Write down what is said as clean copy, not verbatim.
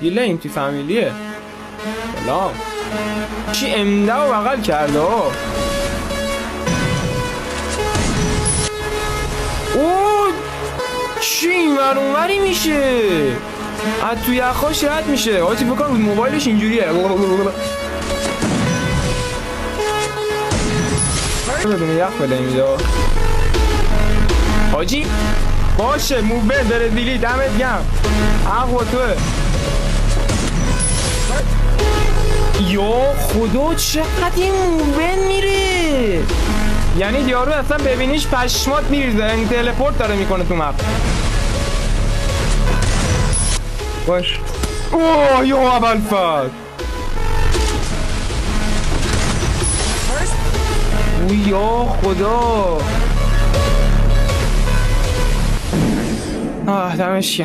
گیله این تی فامیلیه. سلام. چی امده و بغل کرده ها. اوه چی این ور اونوری میشه. از توی یخاش رد میشه. آجی بکنم موبایلش اینجوریه. بدون یخ بله اینجا حاجی. باشه موبایل داره دیلی دمت گم. حق با توه. یا خدا چقدر این موبایل میره. یعنی یارو اصلا ببینیش پشمات میریزه. این تلپورت داره میکنه تو مپ. باش. اوه یا اول فد. اوه یا خدا. دمش